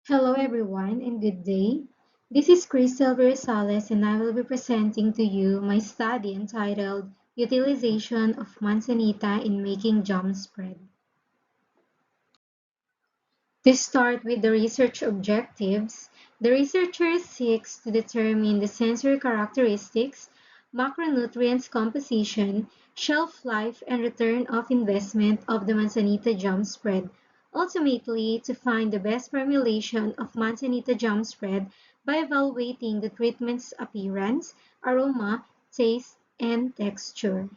Hello everyone and good day. This is Crystal Rosales and I will be presenting to you my study entitled Utilization of Manzanita in Making Jam Spread. To start with the research objectives, the researcher seeks to determine the sensory characteristics, macronutrients composition, shelf life, and return of investment of the Manzanita jam spread, ultimately to find the best formulation of Manzanita jam spread by evaluating the treatment's appearance, aroma, taste, and texture.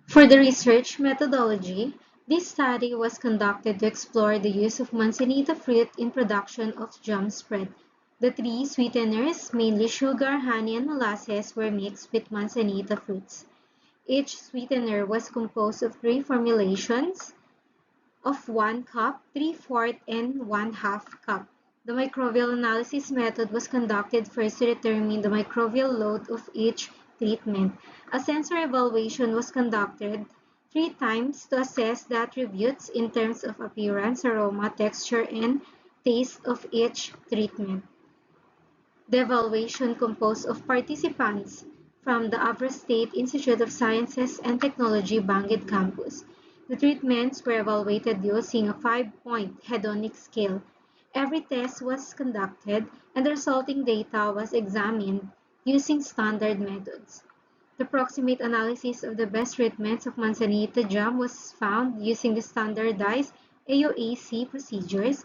For the research methodology, this study was conducted to explore the use of manzanita fruit in production of jam spread. The three sweeteners, mainly sugar, honey, and molasses, were mixed with manzanita fruits. Each sweetener was composed of three formulations of 1 cup, 3/4, and 1/2 cup. The microbial analysis method was conducted first to determine the microbial load of each treatment. A sensory evaluation was conducted 3 times to assess the attributes in terms of appearance, aroma, texture, and taste of each treatment. The evaluation composed of participants from the Avro State Institute of Sciences and Technology Bangued campus. The treatments were evaluated using a 5-point hedonic scale. Every test was conducted and the resulting data was examined using standard methods. The proximate analysis of the best treatments of manzanita jam was found using the standardized AUAC procedures.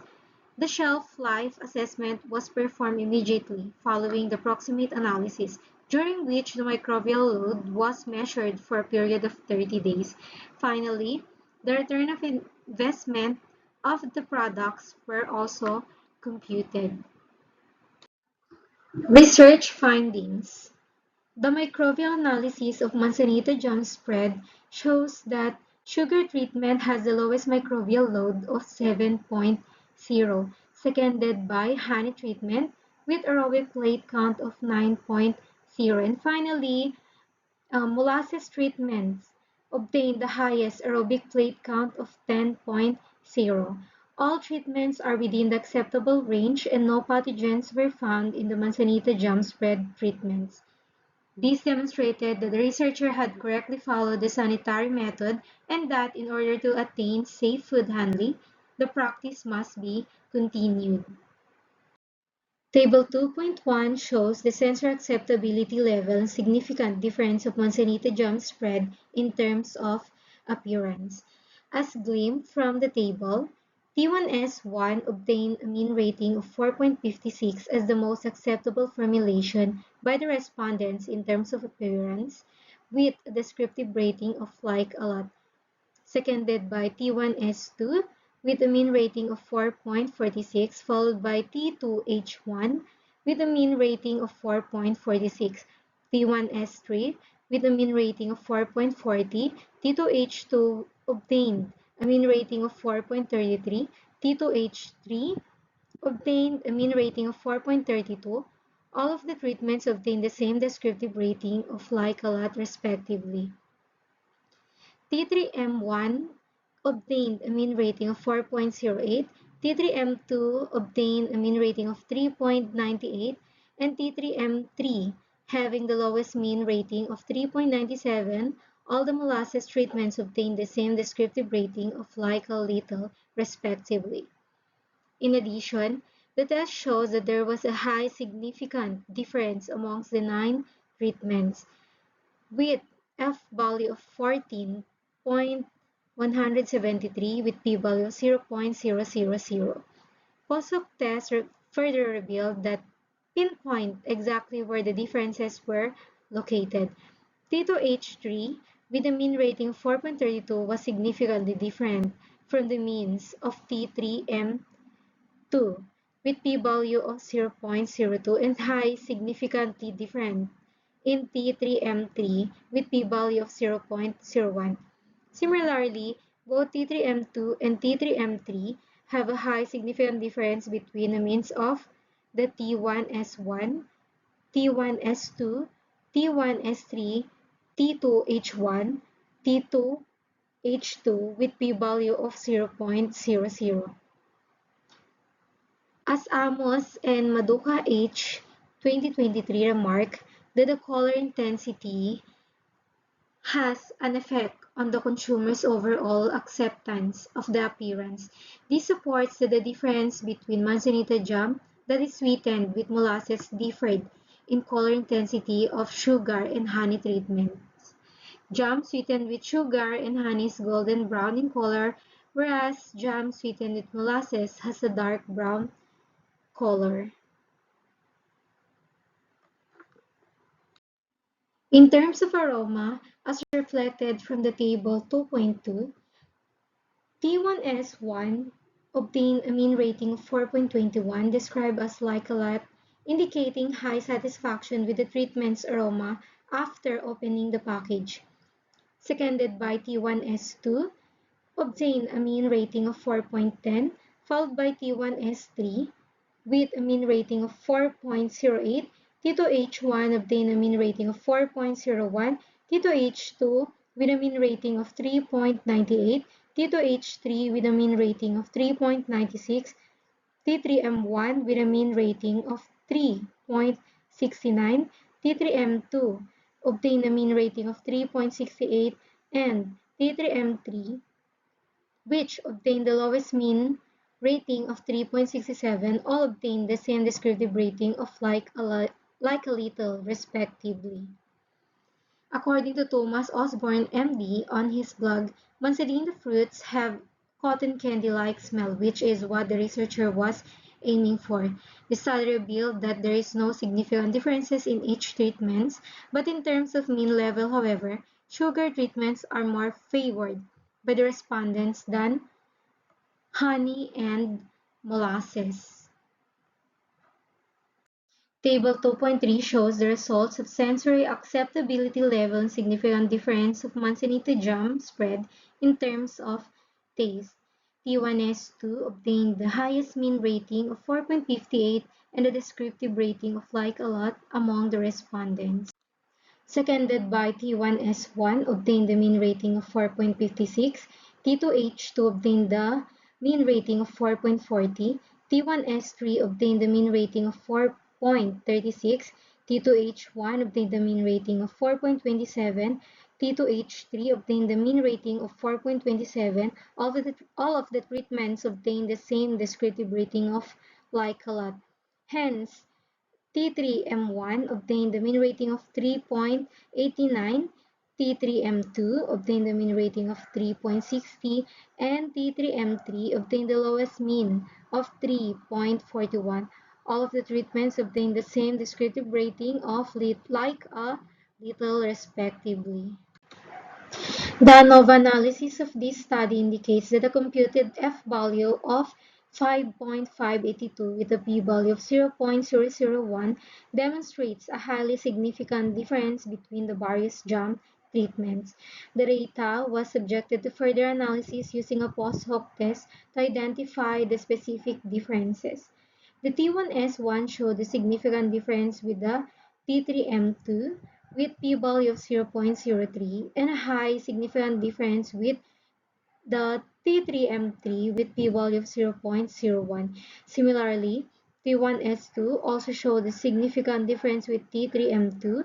The shelf life assessment was performed immediately following the proximate analysis, during which the microbial load was measured for a period of 30 days. Finally, the return of investment of the products were also computed. Research findings. The microbial analysis of Manzanita jam spread shows that sugar treatment has the lowest microbial load of 7.0, seconded by honey treatment with aerobic plate count of 9.0, and finally, molasses treatments obtained the highest aerobic plate count of 10.0. All treatments are within the acceptable range and no pathogens were found in the Manzanita jam spread treatments. This demonstrated that the researcher had correctly followed the sanitary method and that in order to attain safe food handling, the practice must be continued. Table 2.1 shows the sensor acceptability level and significant difference of Manzanita jam spread in terms of appearance. As gleaned from the table, T1S1 obtained a mean rating of 4.56 as the most acceptable formulation by the respondents in terms of appearance, with a descriptive rating of like a lot, seconded by T1S2 with a mean rating of 4.46, followed by T2H1 with a mean rating of 4.46, T1S3 with a mean rating of 4.40, T2H2 obtained a mean rating of 4.33, T2H3 obtained a mean rating of 4.32. All of the treatments obtained the same descriptive rating of like a lot respectively. T3M1 obtained a mean rating of 4.08, T3M2 obtained a mean rating of 3.98, and T3M3 having the lowest mean rating of 3.97. All the molasses treatments obtained the same descriptive rating of like a little, respectively. In addition, the test shows that there was a high significant difference amongst the 9 treatments, with F-value of 14.173 with p-value of 0.000. Post-hoc tests further revealed that pinpoint exactly where the differences were located. T2H3 with a mean rating of 4.32 was significantly different from the means of T3M2 with p-value of 0.02 and high significantly different in T3M3 with p-value of 0.01. Similarly, both T3M2 and T3M3 have a high significant difference between the means of the T1S1, T1S2, T1S3, T2H1, T2H2 with p-value of 0.00. As Amos and Maduka H. 2023 remark that the color intensity has an effect on the consumer's overall acceptance of the appearance. This supports that the difference between manzanita jam that is sweetened with molasses differed in color intensity of sugar and honey treatments. Jam sweetened with sugar and honey is golden brown in color, whereas jam sweetened with molasses has a dark brown color. In terms of aroma, as reflected from the table 2.2, T1S1 obtained a mean rating of 4.21, described as like a lot, indicating high satisfaction with the treatment's aroma after opening the package. Seconded by T1S2, obtained a mean rating of 4.10, followed by T1S3 with a mean rating of 4.08. T2H1 obtained a mean rating of 4.01. T2H2 with a mean rating of 3.98. T2H3 with a mean rating of 3.96. T3M1 with a mean rating of 3.69. T3M2 obtained a mean rating of 3.68, and T3M3, which obtained the lowest mean rating of 3.67, all obtained the same descriptive rating of like a little, respectively. According to Thomas Osborne, MD, on his blog, Manzanita fruits have cotton candy-like smell, which is what the researcher was aiming for. The study revealed that there is no significant differences in each treatments, but in terms of mean level, however, sugar treatments are more favored by the respondents than honey and molasses. Table 2.3 shows the results of sensory acceptability level and significant difference of manzanita jam spread in terms of taste. T1S2 obtained the highest mean rating of 4.58 and a descriptive rating of like a lot among the respondents. Seconded by T1S1 obtained the mean rating of 4.56, T2H2 obtained the mean rating of 4.40, T1S3 obtained the mean rating of 4.36, T2H1 obtained the mean rating of 4.27, T2H3 obtained the mean rating of 4.27. All of the treatments obtained the same descriptive rating of like a lot. Hence, T3M1 obtained the mean rating of 3.89, T3M2 obtained the mean rating of 3.60, and T3M3 obtained the lowest mean of 3.41. All of the treatments obtained the same descriptive rating of like a little, respectively. The ANOVA analysis of this study indicates that a computed F-value of 5.582 with a p-value of 0.001 demonstrates a highly significant difference between the various jam treatments. The data was subjected to further analysis using a post-hoc test to identify the specific differences. The T1S1 showed a significant difference with the T3M2 with p-value of 0.03 and a high significant difference with the T3M3 with p-value of 0.01. Similarly, T1S2 also showed a significant difference with T3M2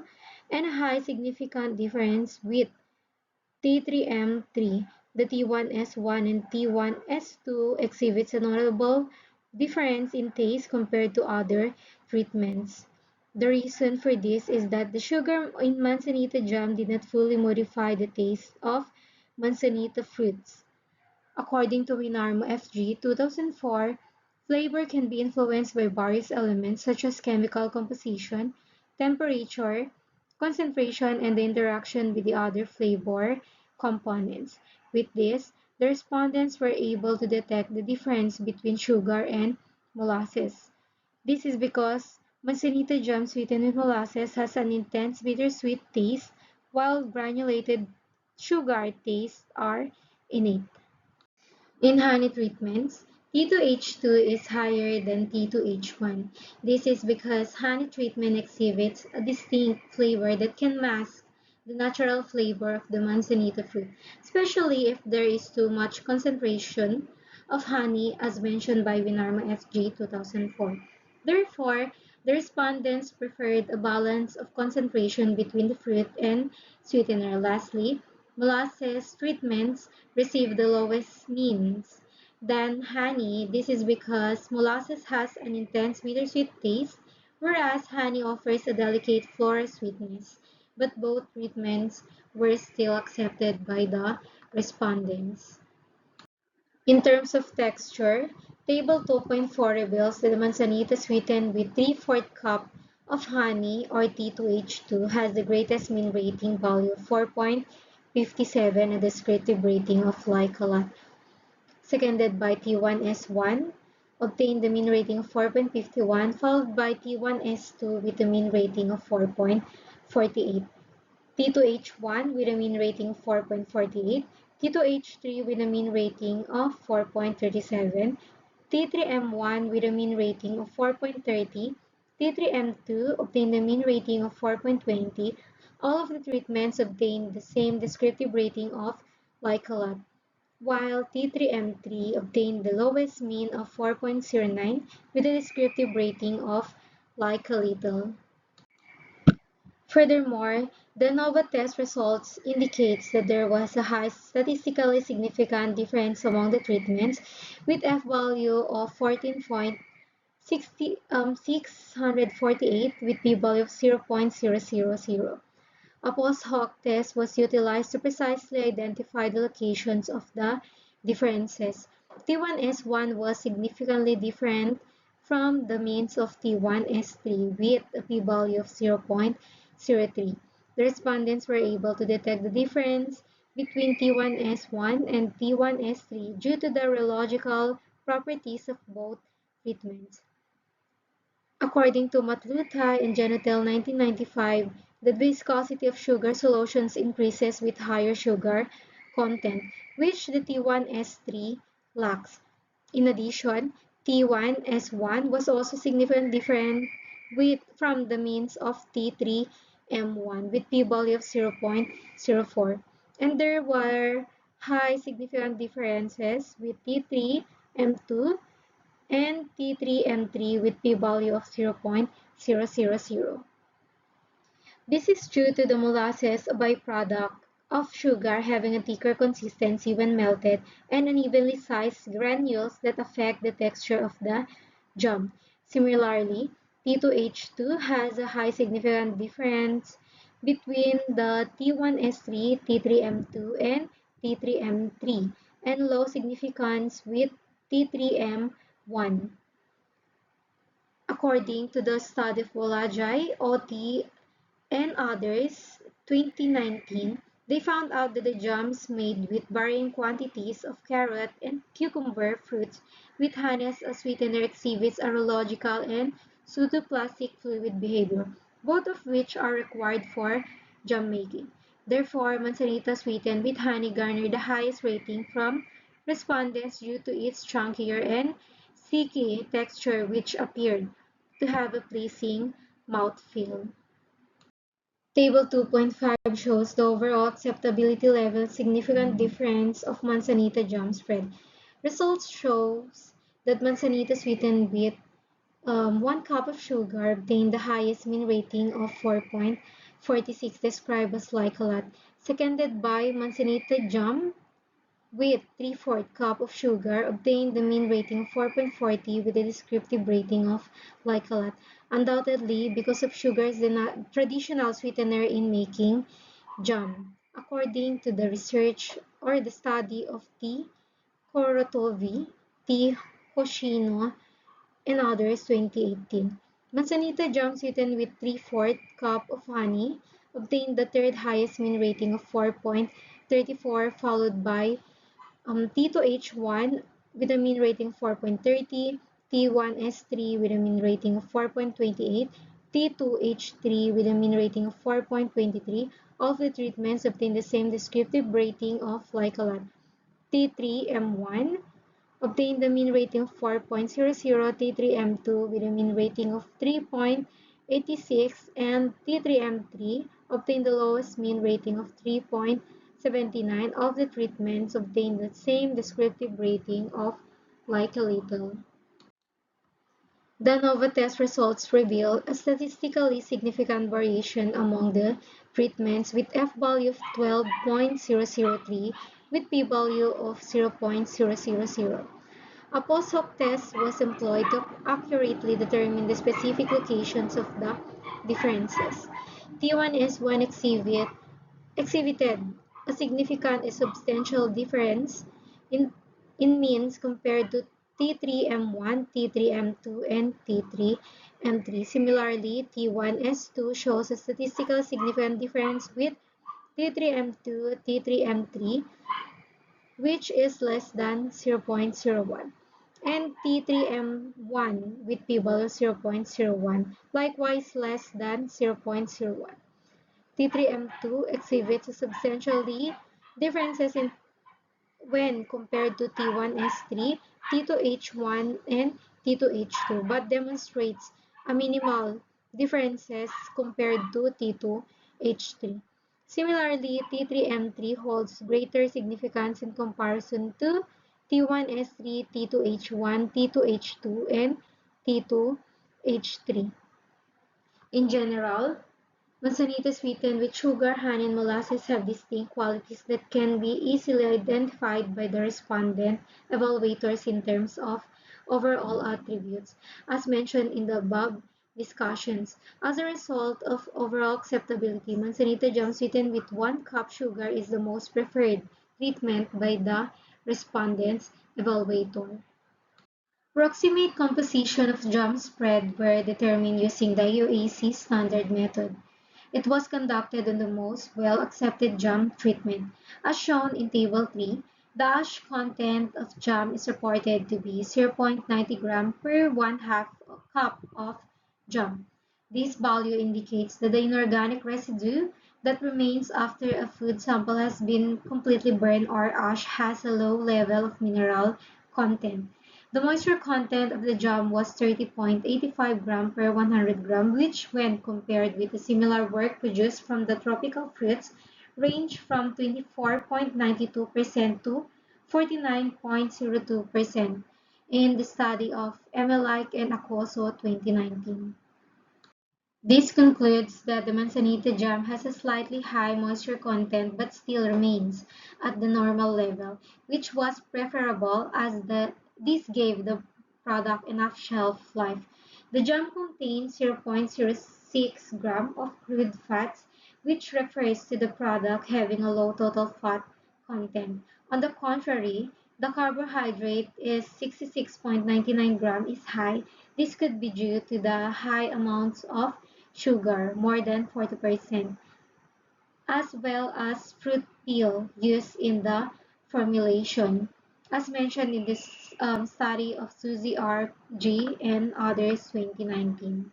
and a high significant difference with T3M3. The T1S1 and T1S2 exhibits a notable difference in taste compared to other treatments. The reason for this is that the sugar in manzanita jam did not fully modify the taste of manzanita fruits. According to Winarmo F.G. 2004, flavor can be influenced by various elements such as chemical composition, temperature, concentration, and the interaction with the other flavor components. With this, the respondents were able to detect the difference between sugar and molasses. This is because manzanita jam sweetened with molasses has an intense bittersweet taste, while granulated sugar tastes are innate. In honey treatments, T2H2 is higher than T2H1. This is because honey treatment exhibits a distinct flavor that can mask the natural flavor of the manzanita fruit, especially if there is too much concentration of honey as mentioned by Winarma FG 2004. Therefore, the respondents preferred a balance of concentration between the fruit and sweetener. Lastly, molasses treatments received the lowest means than honey. This is because molasses has an intense bittersweet taste, whereas honey offers a delicate floral sweetness. But both treatments were still accepted by the respondents. In terms of texture, Table 2.4 reveals that the manzanita sweetened with 3/4 cup of honey or T2H2 has the greatest mean rating value of 4.57 and a descriptive rating of Lycolat, seconded by T1S1, obtained the mean rating of 4.51, followed by T1S2 with a mean rating of 4.48. T2H1 with a mean rating of 4.48, T2H3 with a mean rating of 4.37, T3M1 with a mean rating of 4.30, T3M2 obtained a mean rating of 4.20. All of the treatments obtained the same descriptive rating of Lycolat, while T3M3 obtained the lowest mean of 4.09 with a descriptive rating of like a little. Furthermore, the ANOVA test results indicates that there was a high statistically significant difference among the treatments with F-value of 14.648 with p-value of 0.000. A post-hoc test was utilized to precisely identify the locations of the differences. T1S1 was significantly different from the means of T1S3 with a p-value of 0.03. The respondents were able to detect the difference between T1S1 and T1S3 due to the rheological properties of both treatments. According to Matluta and Genetel 1995, the viscosity of sugar solutions increases with higher sugar content, which the T1S3 lacks. In addition, T1S1 was also significantly different from the means of T3M1 with p-value of 0.04, and there were high significant differences with T3M2 and T3M3 with p-value of 0.000. This is due to the molasses, a byproduct of sugar, having a thicker consistency when melted and unevenly sized granules that affect the texture of the jam. Similarly, T2H2 has a high significant difference between the T1S3, T3M2, and T3M3, and low significance with T3M1. According to the study of Wolajai, OT, and others, 2019, they found out that the jams made with varying quantities of carrot and cucumber fruits with honey as a sweetener exhibits aerological and pseudoplastic fluid behavior, both of which are required for jam making. Therefore, manzanita sweetened with honey garnered the highest rating from respondents due to its chunkier and sticky texture, which appeared to have a pleasing mouthfeel. Table 2.5 shows the overall acceptability level significant difference of manzanita jam spread. Results shows that manzanita sweetened with 1 cup of sugar obtained the highest mean rating of 4.46 described as like a lot, seconded by manzanita jam with 3/4 cup of sugar obtained the mean rating of 4.40 with a descriptive rating of like a lot, undoubtedly because of sugar is the traditional sweetener in making jam. According to the research or the study of T. Korotovi, T. Hoshino, and others 2018, manzanita jam sweetened with 3/4 cup of honey obtained the third highest mean rating of 4.34, followed by T2H1 with a mean rating of 4.30, T1S3 with a mean rating of 4.28, T2H3 with a mean rating of 4.23. All of the treatments obtained the same descriptive rating of like a lot. T3M1 obtained the mean rating of 4.00, T3M2 with a mean rating of 3.86, and T3M3 obtained the lowest mean rating of 3.79. Of the treatments obtained the same descriptive rating of like a little. The NOVA test results reveal a statistically significant variation among the treatments with f-value of 12.003 with p-value of 0.000. A post-hoc test was employed to accurately determine the specific locations of the differences. T1S1 exhibited a significant and substantial difference in, in means compared to T3M1, T3M2, and T3M3. Similarly, T1S2 shows a statistically significant difference with T3M2, T3M3, which is less than 0.01, and T3M1 with p-value 0.01, likewise less than 0.01. T3M2 exhibits substantially differences in when compared to T1S3, T2H1, and T2H2, but demonstrates a minimal differences compared to T2H3. Similarly, T3M3 holds greater significance in comparison to T1S3, T2H1, T2H2, and T2H3. In general, Manzanita sweetened with sugar, honey, and molasses have distinct qualities that can be easily identified by the respondent evaluators in terms of overall attributes, as mentioned in the above discussions. As a result of overall acceptability, Manzanita jam sweetened with 1 cup sugar is the most preferred treatment by the respondent's evaluator. Approximate composition of jam spread were determined using the UAC standard method. It was conducted on the most well-accepted jam treatment. As shown in Table 3, the ash content of jam is reported to be 0.90 gram per 1/2 cup of jam. This value indicates that the inorganic residue that remains after a food sample has been completely burned or ash has a low level of mineral content. The moisture content of the jam was 30.85 gram per 100 gram, which, when compared with the similar work produced from the tropical fruits, ranged from 24.92% to 49.02% in the study of Emelike and Acoso 2019. This concludes that the manzanita jam has a slightly high moisture content but still remains at the normal level, which was preferable as this gave the product enough shelf life. The jam contains 0.06 gram of crude fats, which refers to the product having a low total fat content. On the contrary, the carbohydrate is 66.99 gram is high. This could be due to the high amounts of sugar, more than 40%, as well as fruit peel used in the formulation, as mentioned in this study of Susie R. G. and others 2019.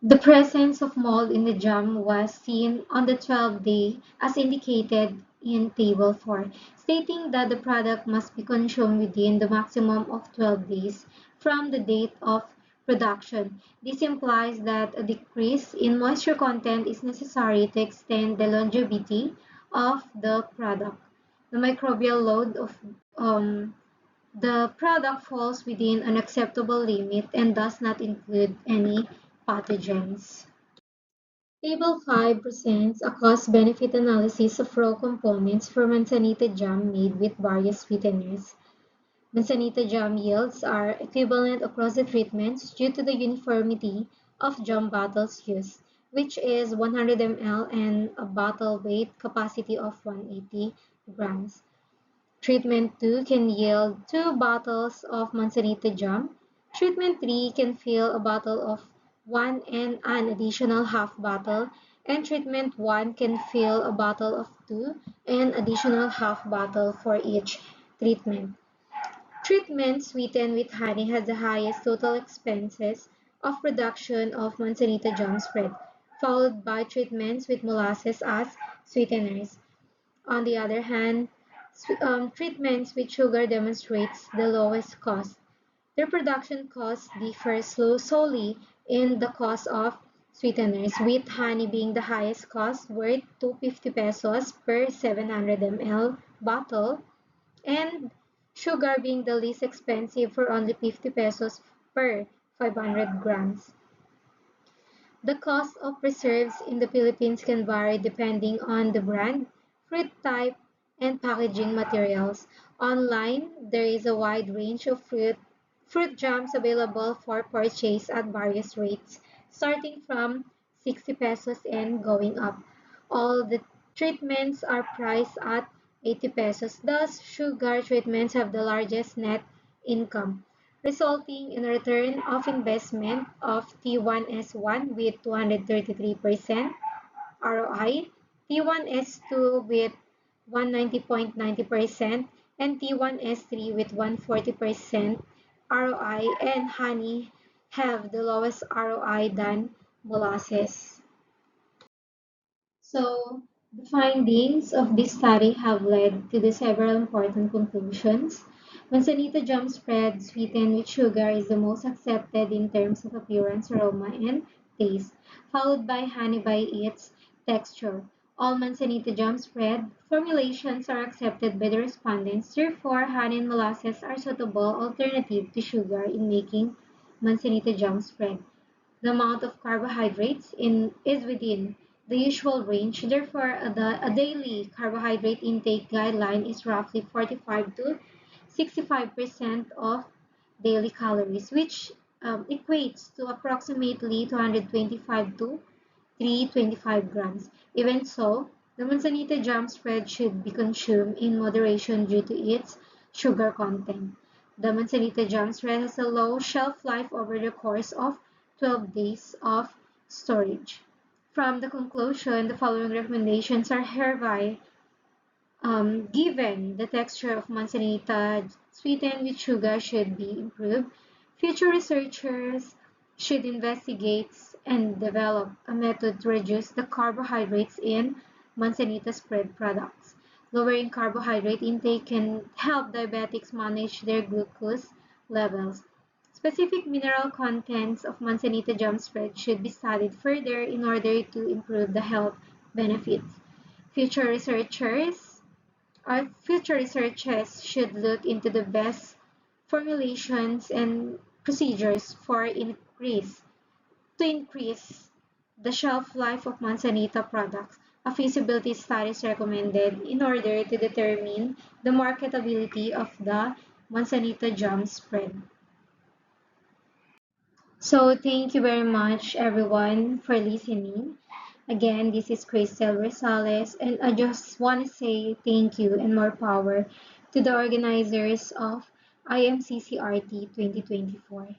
The presence of mold in the jam was seen on the 12th day as indicated in Table 4, stating that the product must be consumed within the maximum of 12 days from the date of production. This implies that a decrease in moisture content is necessary to extend the longevity of the product. The microbial load of the product falls within an acceptable limit and does not include any pathogens. Table 5 presents a cost-benefit analysis of raw components for manzanita jam made with various sweeteners. Manzanita jam yields are equivalent across the treatments due to the uniformity of jam bottles used, which is 100 ml and a bottle weight capacity of 180 grams. Treatment 2 can yield 2 bottles of manzanita jam. Treatment 3 can fill a bottle of 1 and an additional half bottle, and treatment 1 can fill a bottle of 2 and additional half bottle for each treatment. Treatment sweetened with honey has the highest total expenses of production of manzanita jam spread, followed by treatments with molasses as sweeteners. On the other hand, treatments with sugar demonstrates the lowest cost. Their production costs differ solely in the cost of sweeteners, with honey being the highest cost, worth 250 pesos per 700 ml bottle, and sugar being the least expensive for only 50 pesos per 500 grams. The cost of preserves in the Philippines can vary depending on the brand, fruit type, and packaging materials. Online, there is a wide range of fruit jams available for purchase at various rates, starting from 60 pesos and going up. All the treatments are priced at 80 pesos. Thus, sugar treatments have the largest net income, resulting in a return of investment of T1S1 with 233% ROI, T1S2 with 190.90%, and T1S3 with 140% ROI, and honey have the lowest ROI than molasses. So, the findings of this study have led to the several important conclusions. Manzanita jam spread sweetened with sugar is the most accepted in terms of appearance, aroma, and taste, followed by honey by its texture. All manzanita jam spread formulations are accepted by the respondents, therefore honey and molasses are suitable alternative to sugar in making manzanita jam spread. The amount of carbohydrates is within the usual range. Therefore, a daily carbohydrate intake guideline is roughly 45 to 65% of daily calories, which equates to approximately 225 to 325 grams. Even so, the manzanita jam spread should be consumed in moderation due to its sugar content. The manzanita jam spread has a low shelf life over the course of 12 days of storage. From the conclusion, the following recommendations are hereby given. The texture of manzanita sweetened with sugar should be improved. Future researchers should investigate and develop a method to reduce the carbohydrates in manzanita spread products. Lowering carbohydrate intake can help diabetics manage their glucose levels. Specific mineral contents of manzanita jam spread should be studied further in order to improve the health benefits. Future researchers our future researchers should look into the best formulations and procedures to increase the shelf life of Manzanita products. A feasibility study is recommended in order to determine the marketability of the Manzanita jam spread. So thank you very much everyone for listening. Again, this is Crystal Rosales, and I just want to say thank you and more power to the organizers of IMCCRT 2024.